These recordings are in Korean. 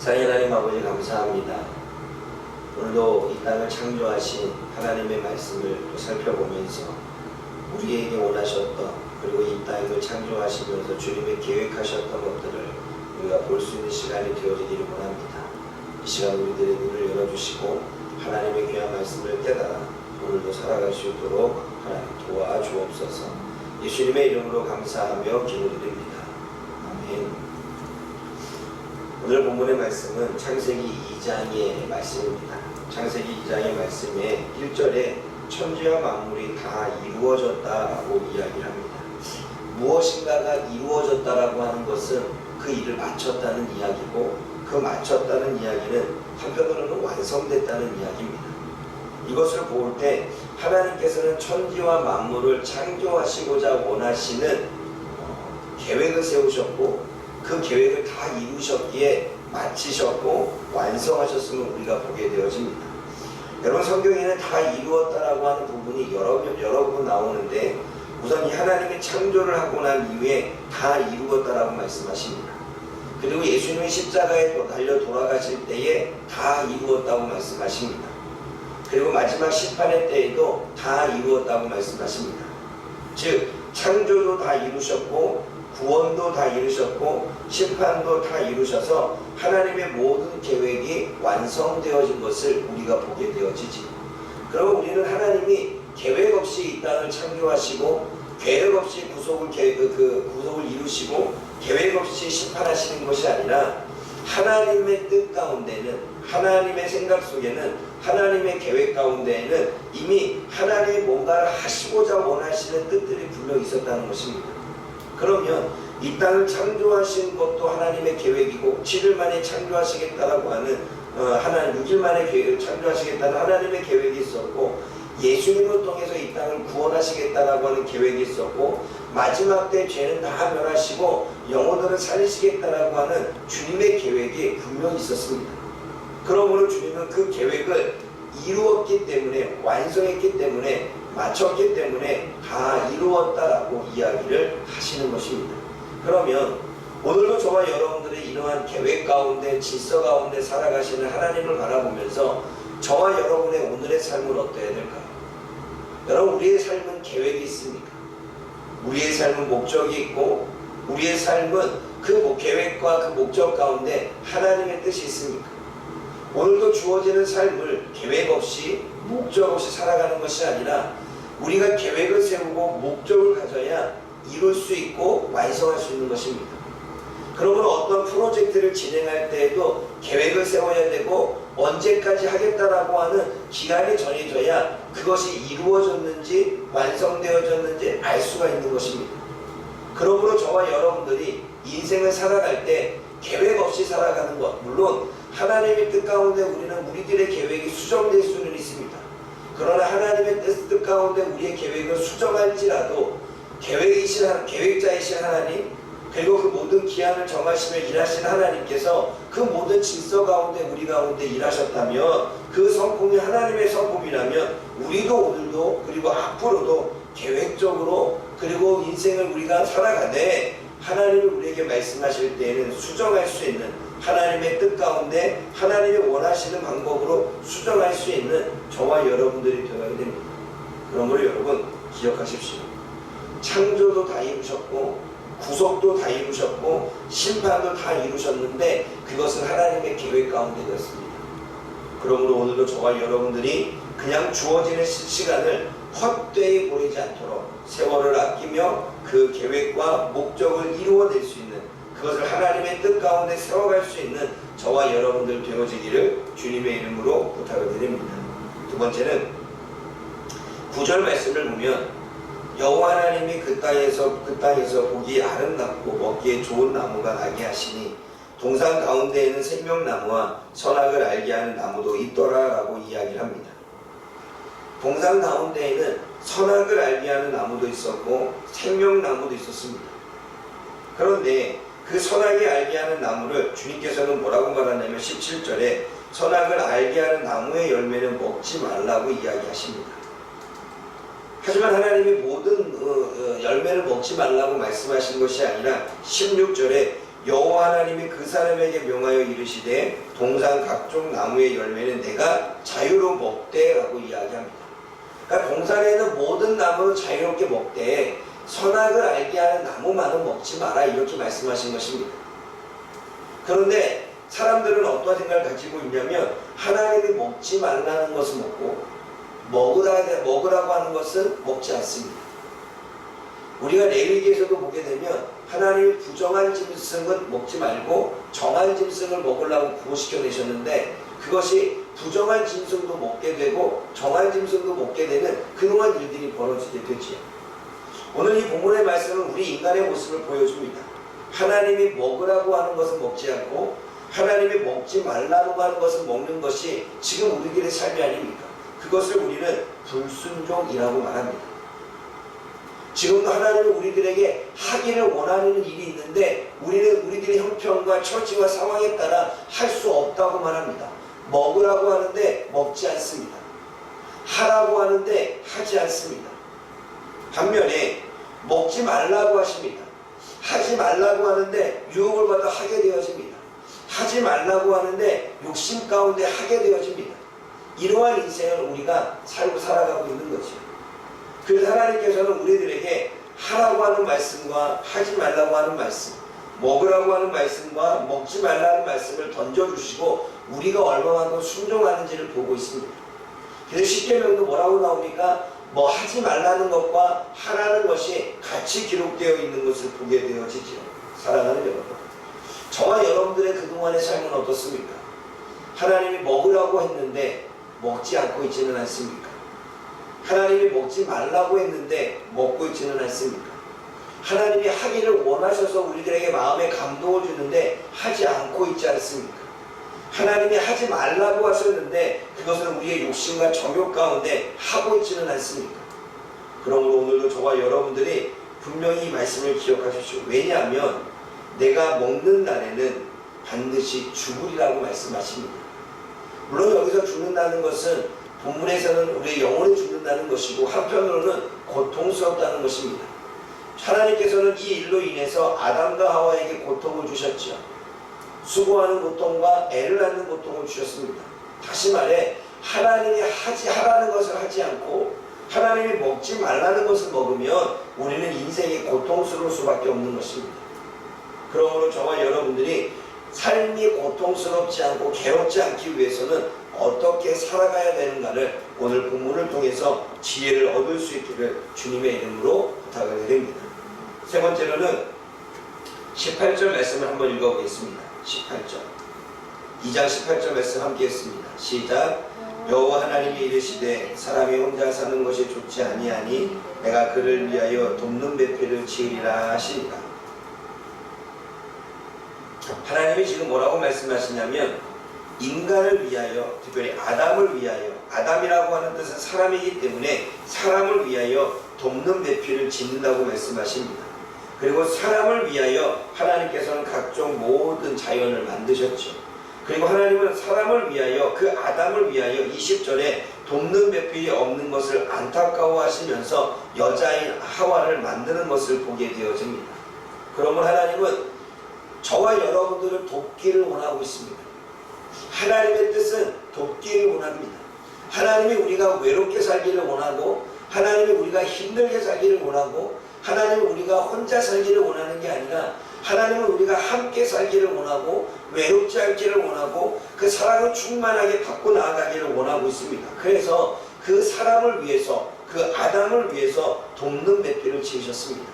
사랑의 하나님 아버지 감사합니다. 오늘도 이 땅을 창조하신 하나님의 말씀을 또 살펴보면서 우리에게 원하셨던, 그리고 이 땅을 창조하시면서 주님의 계획하셨던 것들을 우리가 볼 수 있는 시간이 되어지기를 원합니다. 이 시간 우리들의 눈을 열어주시고 하나님의 귀한 말씀을 깨달아 오늘도 살아갈 수 있도록 하나님 도와주옵소서. 예수님의 이름으로 감사하며 기도드립니다. 아멘. 오늘 본문의 말씀은 창세기 2장의 말씀입니다. 창세기 2장의 말씀에 1절에 천지와 만물이 다 이루어졌다라고 이야기를 합니다. 무엇인가가 이루어졌다라고 하는 것은 그 일을 마쳤다는 이야기고, 그 마쳤다는 이야기는 한편으로는 완성됐다는 이야기입니다. 이것을 볼 때 하나님께서는 천지와 만물을 창조하시고자 원하시는 계획을 세우셨고, 그 계획을 다 이루셨기에 마치셨고 완성하셨음을 우리가 보게 되어집니다. 여러분, 성경에는 다 이루었다라고 하는 부분이 여러 번 나오는데, 우선 이 하나님이 창조를 하고 난 이후에 다 이루었다라고 말씀하십니다. 그리고 예수님이 십자가에 달려 돌아가실 때에 다 이루었다고 말씀하십니다. 그리고 마지막 심판의 때에도 다 이루었다고 말씀하십니다. 즉, 창조도 다 이루셨고 구원도 다 이루셨고 심판도 다 이루셔서 하나님의 모든 계획이 완성되어진 것을 우리가 보게 되어지지. 그럼 우리는 하나님이 계획 없이 이 땅을 창조하시고 계획 없이 구속을 이루시고 계획 없이 심판하시는 것이 아니라, 하나님의 뜻 가운데는, 하나님의 생각 속에는, 하나님의 계획 가운데에는 이미 하나님이 뭔가를 하시고자 원하시는 뜻들이 분명히 있었다는 것입니다. 그러면 이 땅을 창조하신 것도 하나님의 계획이고, 7일 만에 창조하시겠다라고 하는 하나님 6일 만에 창조하시겠다는 하나님의 계획이 있었고, 예수님을 통해서 이 땅을 구원하시겠다라고 하는 계획이 있었고, 마지막 때 죄는 다 멸하시고 영혼들을 살리시겠다라고 하는 주님의 계획이 분명히 있었습니다. 그러므로 주님은 그 계획을 이루었기 때문에, 완성했기 때문에, 마쳤기 때문에 다 이루었다라고 이야기를 하시는 것입니다. 그러면 오늘도 저와 여러분들의 이러한 계획 가운데, 질서 가운데 살아가시는 하나님을 바라보면서 저와 여러분의 오늘의 삶은 어떠해야 될까요? 여러분, 우리의 삶은 계획이 있습니까? 우리의 삶은 목적이 있고, 우리의 삶은 그 계획과 그 목적 가운데 하나님의 뜻이 있습니까? 오늘도 주어지는 삶을 계획 없이, 목적 없이 살아가는 것이 아니라, 우리가 계획을 세우고 목적을 가져야 이룰 수 있고 완성할 수 있는 것입니다. 그러면 어떤 프로젝트를 진행할 때에도 계획을 세워야 되고, 언제까지 하겠다라고 하는 기간이 정해져야 그것이 이루어졌는지 완성되어졌는지 알 수가 있는 것입니다. 그러므로 저와 여러분들이 인생을 살아갈 때 계획 없이 살아가는 것, 물론 하나님의 뜻 가운데 우리는 우리들의 계획이 수정될 수는 있습니다. 그러나 하나님의 뜻 가운데 우리의 계획을 수정할지라도 계획자이신 하나님, 그리고 그 모든 기한을 정하시며 일하시는 하나님께서 그 모든 질서 가운데 우리 가운데 일하셨다면, 그 성품이 하나님의 성품이라면 우리도 오늘도 그리고 앞으로도 계획적으로, 그리고 인생을 우리가 살아가되 하나님이 우리에게 말씀하실 때에는 수정할 수 있는, 하나님의 뜻 가운데 하나님이 원하시는 방법으로 수정할 수 있는 저와 여러분들이 되어야 됩니다. 그러므로 여러분, 기억하십시오. 창조도 다 이루셨고 구속도 다 이루셨고 심판도 다 이루셨는데 그것은 하나님의 계획 가운데였습니다. 그러므로 오늘도 저와 여러분들이 그냥 주어지는 시간을 헛되이 보내지 않도록 세월을 아끼며 그 계획과 목적을 이루어낼 수 있는, 그것을 하나님의 뜻 가운데 세워갈 수 있는 저와 여러분들 되어지기를 주님의 이름으로 부탁을 드립니다. 두 번째는 9절 말씀을 보면, 여호와 하나님이 그 땅에서 보기 아름답고 먹기에 좋은 나무가 나게 하시니 동산 가운데에는 생명나무와 선악을 알게 하는 나무도 있더라라고 이야기를 합니다. 동산 가운데에는 선악을 알게 하는 나무도 있었고 생명나무도 있었습니다. 그런데 그 선악을 알게 하는 나무를 주님께서는 뭐라고 말하냐면 17절에 선악을 알게 하는 나무의 열매는 먹지 말라고 이야기하십니다. 하지만 하나님이 모든 열매를 먹지 말라고 말씀하신 것이 아니라 16절에 여호와 하나님이 그 사람에게 명하여 이르시되 동산 각종 나무의 열매는 내가 자유로 먹되라고 이야기합니다. 그러니까 동산에 있는 모든 나무는 자유롭게 먹되 선악을 알게 하는 나무만은 먹지 마라, 이렇게 말씀하신 것입니다. 그런데 사람들은 어떠한 생각을 가지고 있냐면 하나님이 먹지 말라는 것은 먹고 먹으라고 하는 것은 먹지 않습니다. 우리가 레위기에서도 보게 되면 하나님이 부정한 짐승은 먹지 말고 정한 짐승을 먹으려고 구호시켜 내셨는데, 그것이 부정한 짐승도 먹게 되고 정한 짐승도 먹게 되는 그러한 일들이 벌어지게 되지요. 오늘 이 본문의 말씀은 우리 인간의 모습을 보여줍니다. 하나님이 먹으라고 하는 것은 먹지 않고 하나님이 먹지 말라고 하는 것은 먹는 것이 지금 우리들의 삶이 아닙니까? 그것을 우리는 불순종이라고 말합니다. 지금도 하나님은 우리들에게 하기를 원하는 일이 있는데 우리는 우리들의 형편과 처지와 상황에 따라 할 수 없다고 말합니다. 먹으라고 하는데 먹지 않습니다. 하라고 하는데 하지 않습니다. 반면에 먹지 말라고 하십니다. 하지 말라고 하는데 유혹을 받아 하게 되어집니다. 하지 말라고 하는데 욕심 가운데 하게 되어집니다. 이러한 인생을 우리가 살고 살아가고 있는 거죠. 그래서 하나님께서는 우리들에게 하라고 하는 말씀과 하지 말라고 하는 말씀, 먹으라고 하는 말씀과 먹지 말라는 말씀을 던져주시고 우리가 얼마만큼 순종하는지를 보고 있습니다. 그래서 십계명도 뭐라고 나오니까 뭐 하지 말라는 것과 하라는 것이 같이 기록되어 있는 것을 보게 되어지죠. 사랑하는 여러분, 저와 여러분들의 그동안의 삶은 어떻습니까? 하나님이 먹으라고 했는데 먹지 않고 있지는 않습니까? 하나님이 먹지 말라고 했는데 먹고 있지는 않습니까? 하나님이 하기를 원하셔서 우리들에게 마음에 감동을 주는데 하지 않고 있지 않습니까? 하나님이 하지 말라고 하셨는데 그것은 우리의 욕심과 정욕 가운데 하고 있지는 않습니까? 그러므로 오늘도 저와 여러분들이 분명히 이 말씀을 기억하십시오. 왜냐하면 내가 먹는 날에는 반드시 죽으리라고 말씀하십니다. 물론 여기서 죽는다는 것은 본문에서는 우리의 영혼이 죽는다는 것이고 한편으로는 고통스럽다는 것입니다. 하나님께서는 이 일로 인해서 아담과 하와에게 고통을 주셨죠. 수고하는 고통과 애를 낳는 고통을 주셨습니다. 다시 말해 하나님이 하라는 것을 하지 않고 하나님이 먹지 말라는 것을 먹으면 우리는 인생이 고통스러울 수밖에 없는 것입니다. 그러므로 저와 여러분들이 삶이 고통스럽지 않고 괴롭지 않기 위해서는 어떻게 살아가야 되는가를 오늘 본문을 통해서 지혜를 얻을 수 있기를 주님의 이름으로 부탁을 드립니다. 세 번째로는 18절 말씀을 한번 읽어보겠습니다. 18절 2장 18절 말씀 함께 했습니다. 시작. 여호와 하나님이 이르시되 사람이 혼자 사는 것이 좋지 아니하니 내가 그를 위하여 돕는 배필을 지으리라 하시니라. 하나님이 지금 뭐라고 말씀하시냐면 인간을 위하여, 특별히 아담을 위하여, 아담이라고 하는 뜻은 사람이기 때문에 사람을 위하여 돕는 배필을 짓는다고 말씀하십니다. 그리고 사람을 위하여 하나님께서는 각종 모든 자연을 만드셨죠. 그리고 하나님은 사람을 위하여, 그 아담을 위하여 20절에 돕는 배필이 없는 것을 안타까워 하시면서 여자인 하와를 만드는 것을 보게 되어집니다. 그러면 하나님은 저와 여러분들을 돕기를 원하고 있습니다. 하나님의 뜻은 돕기를 원합니다. 하나님이 우리가 외롭게 살기를 원하고, 하나님이 우리가 힘들게 살기를 원하고, 하나님은 우리가 혼자 살기를 원하는 게 아니라 하나님은 우리가 함께 살기를 원하고 외롭지 않기를 원하고 그 사랑을 충만하게 받고 나아가기를 원하고 있습니다. 그래서 그 사람을 위해서, 그 아담을 위해서 돕는 배필을 지으셨습니다.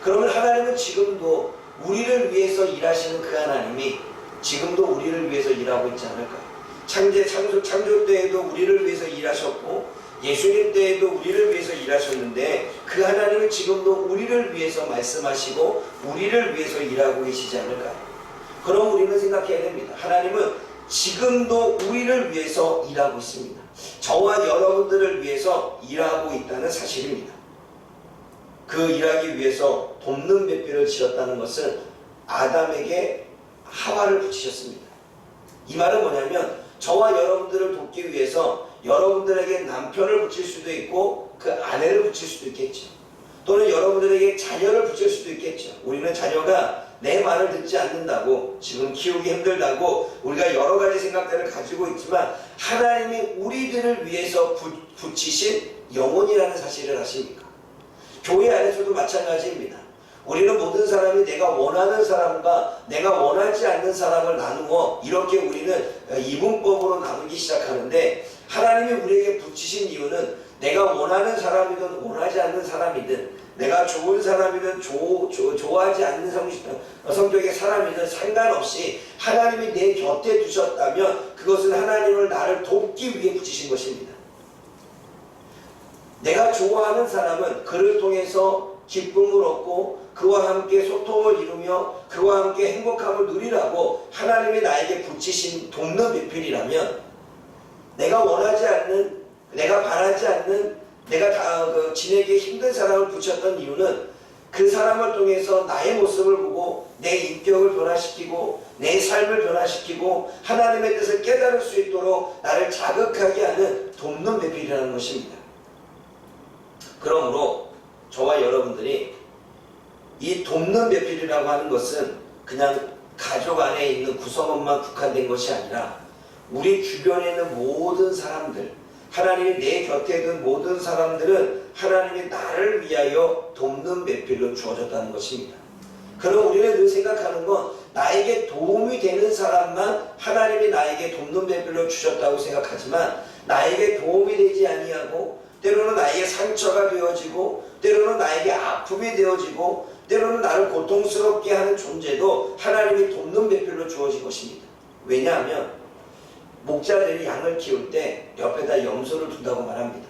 그러면 하나님은 지금도 우리를 위해서 일하시는 그 하나님이 지금도 우리를 위해서 일하고 있지 않을까요? 창조 때에도 우리를 위해서 일하셨고 예수님 때에도 우리를 위해서 일하셨는데 그 하나님은 지금도 우리를 위해서 말씀하시고 우리를 위해서 일하고 계시지 않을까요? 그럼 우리는 생각해야 됩니다. 하나님은 지금도 우리를 위해서 일하고 있습니다. 저와 여러분들을 위해서 일하고 있다는 사실입니다. 그 일하기 위해서 돕는 배필을 지었다는 것은 아담에게 하와를 붙이셨습니다. 이 말은 뭐냐면 저와 여러분들을 돕기 위해서 여러분들에게 남편을 붙일 수도 있고 그 아내를 붙일 수도 있겠죠. 또는 여러분들에게 자녀를 붙일 수도 있겠죠. 우리는 자녀가 내 말을 듣지 않는다고, 지금 키우기 힘들다고 우리가 여러 가지 생각들을 가지고 있지만 하나님이 우리들을 위해서 붙이신 영혼이라는 사실을 아십니까? 교회 안에서도 마찬가지입니다. 우리는 모든 사람이 내가 원하는 사람과 내가 원하지 않는 사람을 나누어 이렇게 우리는 이분법으로 나누기 시작하는데, 하나님이 우리에게 붙이신 이유는 내가 원하는 사람이든 원하지 않는 사람이든, 내가 좋은 사람이든 좋아하지 않는 성격의 사람이든 상관없이 하나님이 내 곁에 두셨다면 그것은 하나님을 나를 돕기 위해 붙이신 것입니다. 내가 좋아하는 사람은 그를 통해서 기쁨을 얻고 그와 함께 소통을 이루며 그와 함께 행복함을 누리라고 하나님이 나에게 붙이신 돕는 배필이라면, 내가 원하지 않는, 내가 바라지 않는, 내가 지내기 힘든 사람을 붙였던 이유는 그 사람을 통해서 나의 모습을 보고 내 인격을 변화시키고 내 삶을 변화시키고 하나님의 뜻을 깨달을 수 있도록 나를 자극하게 하는 돕는 배필이라는 것입니다. 그러므로 저와 여러분들이 이 돕는 배필이라고 하는 것은 그냥 가족 안에 있는 구성원만 국한된 것이 아니라 우리 주변에 있는 모든 사람들, 하나님이 내 곁에 있는 모든 사람들은 하나님이 나를 위하여 돕는 배필로 주어졌다는 것입니다. 그럼 우리는 늘 생각하는 건 나에게 도움이 되는 사람만 하나님이 나에게 돕는 배필로 주셨다고 생각하지만, 나에게 도움이 되지 아니하고 때로는 나에게 상처가 되어지고 때로는 나에게 아픔이 되어지고 때로는 나를 고통스럽게 하는 존재도 하나님이 돕는 배필로 주어진 것입니다. 왜냐하면 목자들이 양을 키울 때 옆에다 염소를 둔다고 말합니다.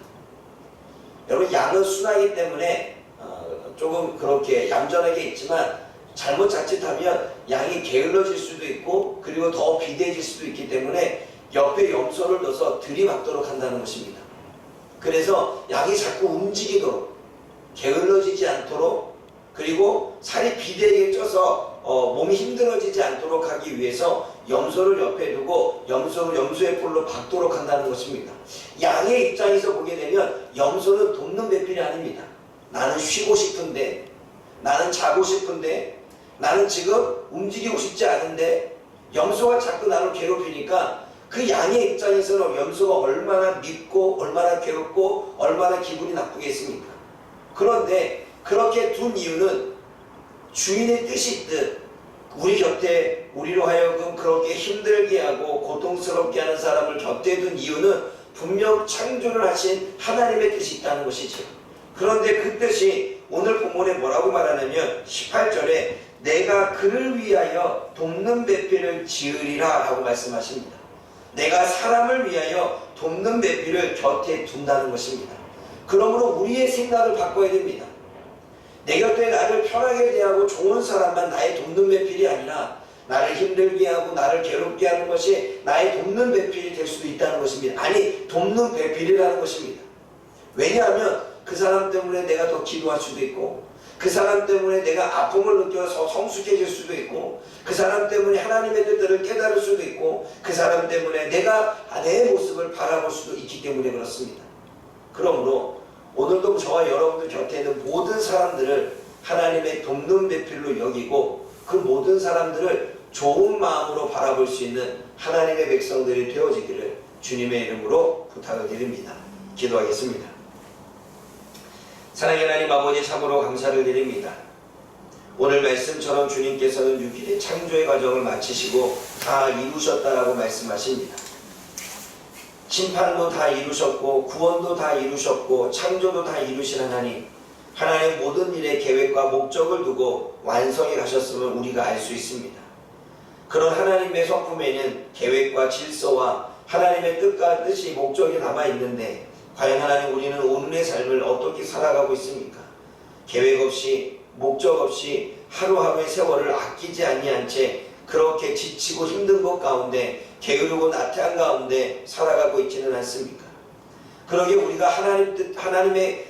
여러분, 양은 순하기 때문에 조금 그렇게 얌전하게 있지만 잘못 자칫하면 양이 게을러질 수도 있고 그리고 더 비대해질 수도 있기 때문에 옆에 염소를 넣어서 들이박도록 한다는 것입니다. 그래서 양이 자꾸 움직이도록, 게을러지지 않도록, 그리고 살이 비대하게 쪄서 몸이 힘들어지지 않도록 하기 위해서 염소를 옆에 두고 염소의 뿔로 박도록 한다는 것입니다. 양의 입장에서 보게 되면 염소는 돕는 배필이 아닙니다. 나는 쉬고 싶은데, 나는 자고 싶은데, 나는 지금 움직이고 싶지 않은데 염소가 자꾸 나를 괴롭히니까 그 양의 입장에서는 염소가 얼마나 밉고 얼마나 괴롭고 얼마나 기분이 나쁘겠습니까? 그런데 그렇게 둔 이유는 주인의 뜻이 있듯 우리 곁에 우리로 하여금 그렇게 힘들게 하고 고통스럽게 하는 사람을 곁에 둔 이유는 분명 창조를 하신 하나님의 뜻이 있다는 것이죠. 그런데 그 뜻이 오늘 본문에 뭐라고 말하냐면 18절에 내가 그를 위하여 돕는 배필을 지으리라 라고 말씀하십니다. 내가 사람을 위하여 돕는 배필을 곁에 둔다는 것입니다. 그러므로 우리의 생각을 바꿔야 됩니다. 내 곁에 나를 편하게 대하고 좋은 사람만 나의 돕는 배필이 아니라 나를 힘들게 하고 나를 괴롭게 하는 것이 나의 돕는 배필이 될 수도 있다는 것입니다. 아니, 돕는 배필이라는 것입니다. 왜냐하면 그 사람 때문에 내가 더 기도할 수도 있고 그 사람 때문에 내가 아픔을 느껴서 성숙해질 수도 있고 그 사람 때문에 하나님의 뜻들을 깨달을 수도 있고 그 사람 때문에 내가 내 모습을 바라볼 수도 있기 때문에 그렇습니다. 그러므로 오늘도 저와 여러분들 곁에 있는 모든 사람들을 하나님의 돕는 배필로 여기고 그 모든 사람들을 좋은 마음으로 바라볼 수 있는 하나님의 백성들이 되어지기를 주님의 이름으로 부탁을 드립니다. 기도하겠습니다. 사랑의 하나님 아버지, 참으로 감사를 드립니다. 오늘 말씀처럼 주님께서는 6일의 창조의 과정을 마치시고 다 이루셨다라고 말씀하십니다. 심판도 다 이루셨고 구원도 다 이루셨고 창조도 다 이루신 하나님, 하나님 모든 일에 계획과 목적을 두고 완성해 가셨음을 우리가 알 수 있습니다. 그런 하나님의 성품에는 계획과 질서와 하나님의 뜻과 뜻이 목적이 남아 있는데 과연 하나님, 우리는 오늘의 삶을 어떻게 살아가고 있습니까? 계획 없이 목적 없이 하루하루의 세월을 아끼지 아니한 채 그렇게 지치고 힘든 것 가운데 게으르고 나태한 가운데 살아가고 있지는 않습니까? 그러게 우리가 하나님의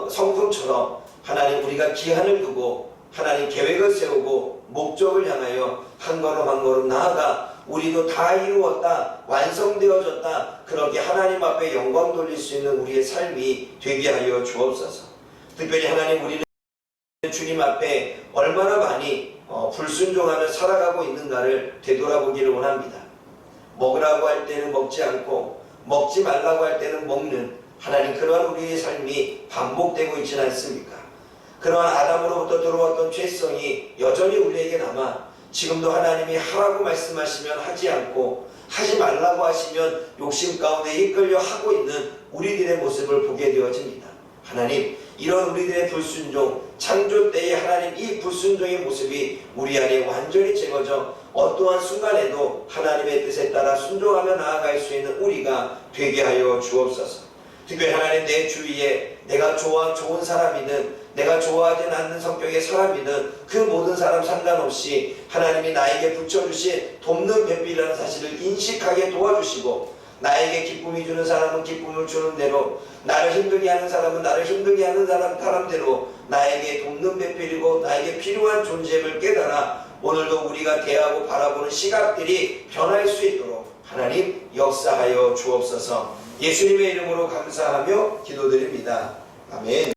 성품처럼 하나님, 우리가 기한을 두고 하나님 계획을 세우고 목적을 향하여 한 걸음 한 걸음 나아가 우리도 다 이루었다, 완성되어졌다, 그렇게 하나님 앞에 영광 돌릴 수 있는 우리의 삶이 되게 하여 주옵소서. 특별히 하나님, 우리는 주님 앞에 얼마나 많이 불순종하며 살아가고 있는가를 되돌아보기를 원합니다. 먹으라고 할 때는 먹지 않고 먹지 말라고 할 때는 먹는 하나님, 그러한 우리의 삶이 반복되고 있지는 않습니까? 그러한 아담으로부터 들어왔던 죄성이 여전히 우리에게 남아 지금도 하나님이 하라고 말씀하시면 하지 않고 하지 말라고 하시면 욕심 가운데 이끌려 하고 있는 우리들의 모습을 보게 되어집니다. 하나님, 이런 우리들의 불순종, 창조 때의 하나님 이 불순종의 모습이 우리 안에 완전히 제거져 어떠한 순간에도 하나님의 뜻에 따라 순종하며 나아갈 수 있는 우리가 되게 하여 주옵소서. 특별히 하나님, 내 주위에 내가 좋은 사람이든 내가 좋아하지 않는 성격의 사람이든 그 모든 사람 상관없이 하나님이 나에게 붙여주신 돕는 배필이라는 사실을 인식하게 도와주시고, 나에게 기쁨이 주는 사람은 기쁨을 주는 대로, 나를 힘들게 하는 사람은 나를 힘들게 하는 사람대로 나에게 돕는 배필이고 나에게 필요한 존재를 깨달아 오늘도 우리가 대하고 바라보는 시각들이 변할 수 있도록 하나님 역사하여 주옵소서. 예수님의 이름으로 감사하며 기도드립니다. 아멘.